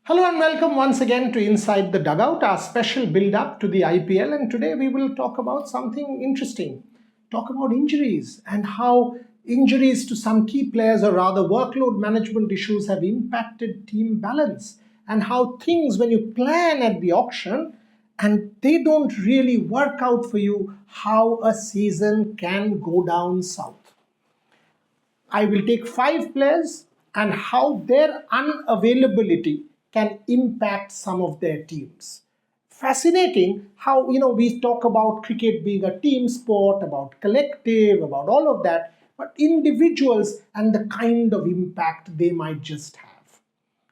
Hello and welcome once again to Inside the Dugout, our special build-up to the IPL. And today we will talk about something interesting. Talk about injuries and how injuries to some key players, or rather workload management issues, have impacted team balance. And how things, when you plan at the auction and they don't really work out for you, how a season can go down south. I will take 5 players and how their unavailability can impact some of their teams. Fascinating how, we talk about cricket being a team sport, about collective, about all of that, but individuals and the kind of impact they might just have.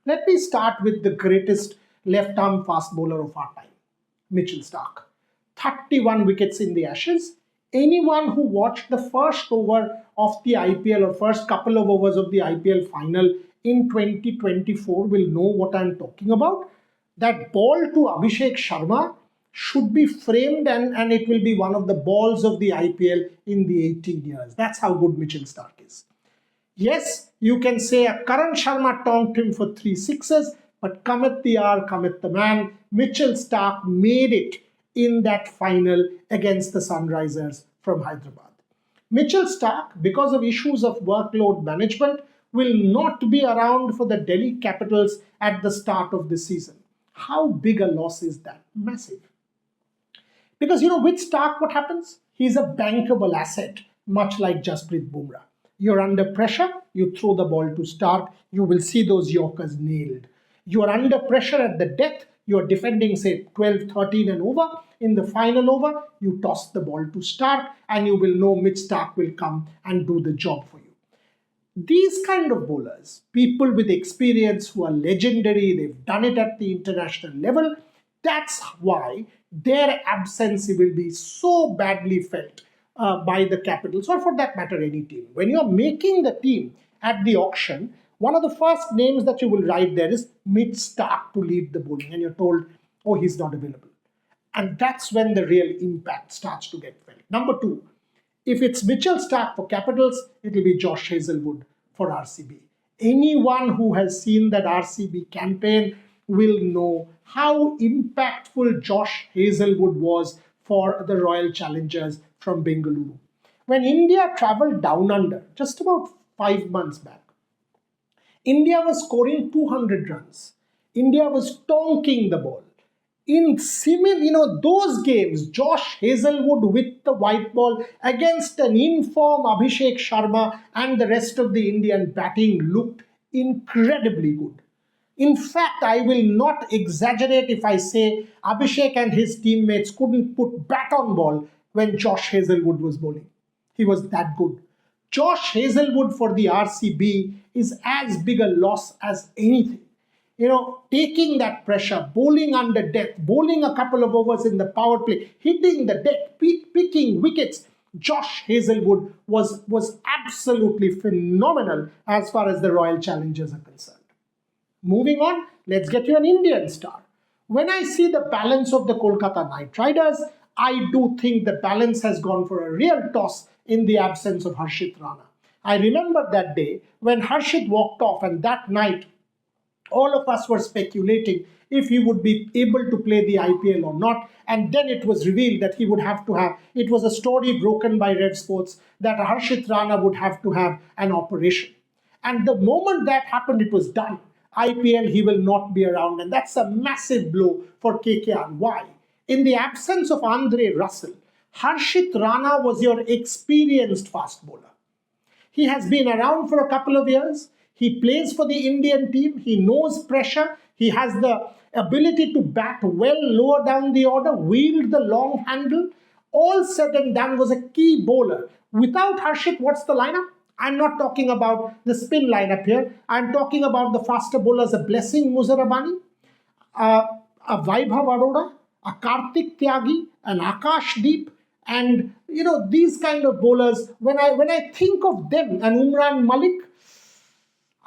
Let me start with the greatest left-arm fast bowler of our time, Mitchell Starc. 31 wickets in the Ashes. Anyone who watched the first over of the IPL or first couple of overs of the IPL final in 2024 will know what I'm talking about. That ball to Abhishek Sharma should be framed and it will be one of the balls of the IPL in the 18 years. That's how good Mitchell Starc is. Yes, you can say Karan Sharma tonked him for 3 sixes, but cometh the hour, cometh the man. Mitchell Starc made it in that final against the Sunrisers from Hyderabad. Mitchell Starc, because of issues of workload management, will not be around for the Delhi Capitals at the start of the season. How big a loss is that? Massive. Because, with Starc, what happens? He's a bankable asset, much like Jasprit Bumrah. You're under pressure, you throw the ball to Starc, you will see those Yorkers nailed. You are under pressure at the death, you're defending, say, 12, 13 and over. In the final over, you toss the ball to Starc and you will know Mitch Starc will come and do the job for you. These kind of bowlers, people with experience who are legendary, they've done it at the international level, that's why their absence will be so badly felt by the Capitals, or for that matter, any team. When you're making the team at the auction, one of the first names that you will write there is Mitch Starc to lead the bowling, and you're told, oh, he's not available. And that's when the real impact starts to get felt. Number 2, if it's Mitchell Starc for Capitals, it will be Josh Hazlewood for RCB. Anyone who has seen that RCB campaign will know how impactful Josh Hazlewood was for the Royal Challengers from Bengaluru. When India travelled down under, just about 5 months back, India was scoring 200 runs. India was tonking the ball. In similar, those games, Josh Hazlewood with the white ball against an informed Abhishek Sharma and the rest of the Indian batting looked incredibly good. In fact, I will not exaggerate if I say Abhishek and his teammates couldn't put bat on ball when Josh Hazlewood was bowling. He was that good. Josh Hazlewood for the RCB is as big a loss as anything. Taking that pressure, bowling under death, bowling a couple of overs in the power play, hitting the deck, picking wickets. Josh Hazlewood was absolutely phenomenal as far as the Royal Challengers are concerned. Moving on, let's get you an Indian star. When I see the balance of the Kolkata Knight Riders, I do think the balance has gone for a real toss in the absence of Harshit Rana. I remember that day when Harshit walked off, and that night all of us were speculating if he would be able to play the IPL or not. And then it was revealed that he would have to have, it was a story broken by Revsportz that Harshit Rana would have to have an operation. And the moment that happened, it was done. IPL, he will not be around. And that's a massive blow for KKR. Why? In the absence of Andre Russell, Harshit Rana was your experienced fast bowler. He has been around for a couple of years. He plays for the Indian team. He knows pressure. He has the ability to bat well lower down the order, wield the long handle. All said and done, was a key bowler. Without Harshit, what's the lineup? I'm not talking about the spin lineup here. I'm talking about the faster bowlers, a Blessing Muzarabani, a Vaibhav Arora, a Karthik Tyagi, an Akash Deep, and these kind of bowlers. When I think of them and Umran Malik,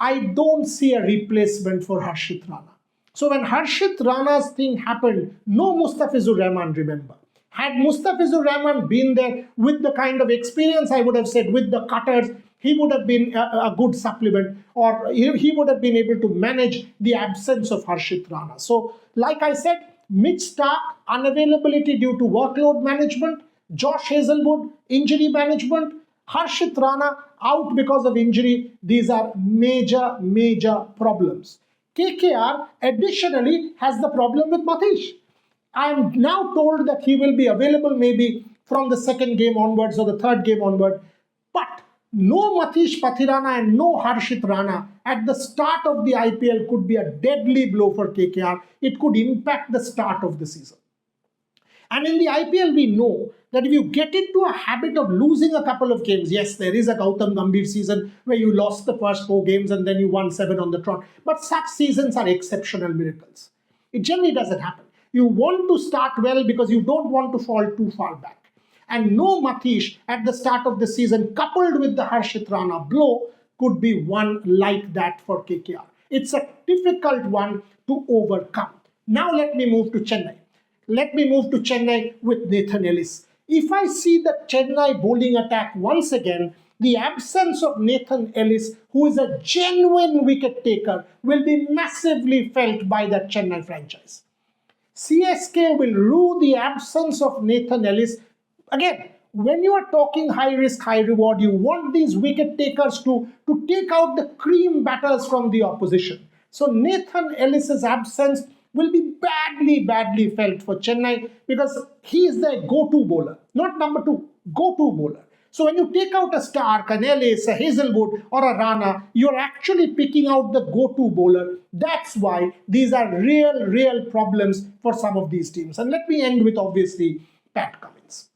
I don't see a replacement for Harshit Rana. So when Harshit Rana's thing happened, no Mustafizur Rahman, remember. Had Mustafizur Rahman been there with the kind of experience, I would have said, with the cutters, he would have been a good supplement, or he would have been able to manage the absence of Harshit Rana. So, like I said, Mitch Stark, unavailability due to workload management, Josh Hazelwood, injury management, Harshit Rana out because of injury. These are major problems. KKR additionally has the problem with Matish. I am now told that he will be available maybe from the second game onwards or the third game onward. But no Matish Pathirana and no Harshit Rana at the start of the IPL could be a deadly blow for KKR. It could impact the start of the season. And in the IPL, we know that if you get into a habit of losing a couple of games, yes, there is a Gautam Gambhir season where you lost the first 4 games and then you won 7 on the trot. But such seasons are exceptional miracles. It generally doesn't happen. You want to start well because you don't want to fall too far back. And no Matish at the start of the season, coupled with the Harshit Rana blow, could be one like that for KKR. It's a difficult one to overcome. Now let me move to Chennai. Let me move to Chennai with Nathan Ellis. If I see the Chennai bowling attack once again, the absence of Nathan Ellis, who is a genuine wicket taker, will be massively felt by the Chennai franchise. CSK will rue the absence of Nathan Ellis. Again, when you are talking high risk, high reward, you want these wicket takers to take out the cream batters from the opposition. So Nathan Ellis's absence will be badly felt for Chennai because he is their go-to bowler, not number 2, go-to bowler. So when you take out a Stark, an Ellis, a Hazelwood or a Rana, you're actually picking out the go-to bowler. That's why these are real problems for some of these teams. And let me end with, obviously, Pat Cummins.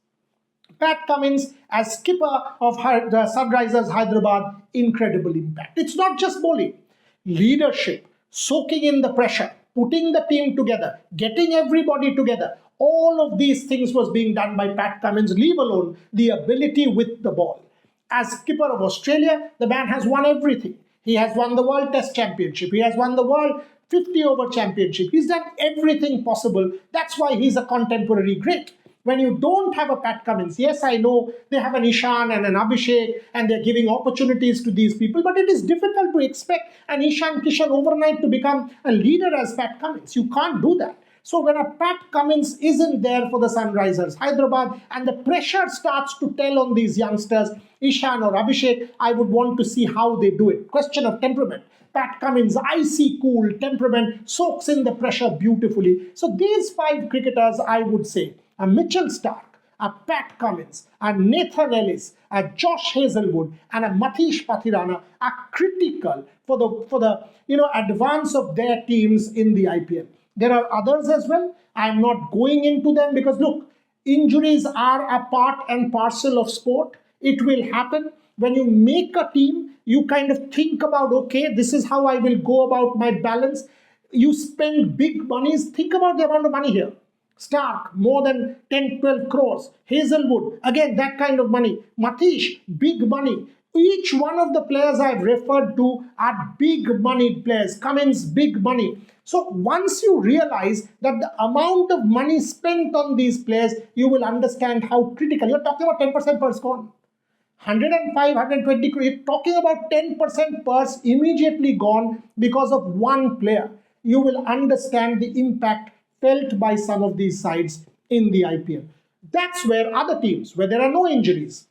Pat Cummins, as skipper of the Sunrisers Hyderabad, incredible impact. It's not just bowling. Leadership, soaking in the pressure, putting the team together, getting everybody together. All of these things was being done by Pat Cummins, leave alone the ability with the ball. As skipper of Australia, the man has won everything. He has won the World Test Championship. He has won the World 50-over Championship. He's done everything possible. That's why he's a contemporary great. When you don't have a Pat Cummins, yes, I know they have an Ishan and an Abhishek and they're giving opportunities to these people, but it is difficult to expect an Ishan Kishan overnight to become a leader as Pat Cummins. You can't do that. So when a Pat Cummins isn't there for the Sunrisers Hyderabad and the pressure starts to tell on these youngsters, Ishan or Abhishek, I would want to see how they do it. Question of temperament. Pat Cummins, icy cool temperament, soaks in the pressure beautifully. So these 5 cricketers, I would say, a Mitchell Stark, a Pat Cummins, a Nathan Ellis, a Josh Hazelwood, and a Matish Pathirana are critical for the advance of their teams in the IPL. There are others as well. I'm not going into them because, look, injuries are a part and parcel of sport. It will happen. When you make a team, you kind of think about, okay, this is how I will go about my balance. You spend big monies. Think about the amount of money here. Stark, more than 10-12 crores. Hazelwood, again, that kind of money. Matish, big money. Each one of the players I've referred to are big money players. Cummins, big money. So once you realize that the amount of money spent on these players, you will understand how critical. You're talking about 10% purse gone. 105, 120 crores. You're talking about 10% purse immediately gone because of one player. You will understand the impact felt by some of these sides in the IPL. That's where other teams, where there are no injuries,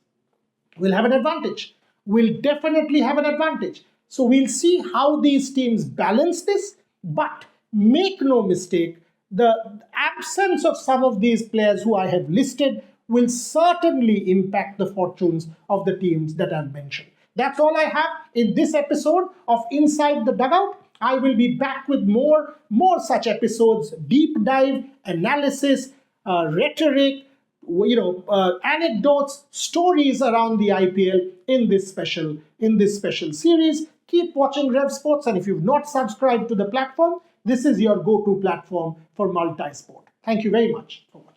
will have an advantage. Will definitely have an advantage. So we'll see how these teams balance this, but make no mistake, the absence of some of these players who I have listed will certainly impact the fortunes of the teams that I've mentioned. That's all I have in this episode of Inside the Dugout. I will be back with more such episodes, deep dive, analysis, rhetoric, anecdotes, stories around the IPL in this special series. Keep watching Revsportz, and if you've not subscribed to the platform, this is your go-to platform for multi-sport. Thank you very much for watching.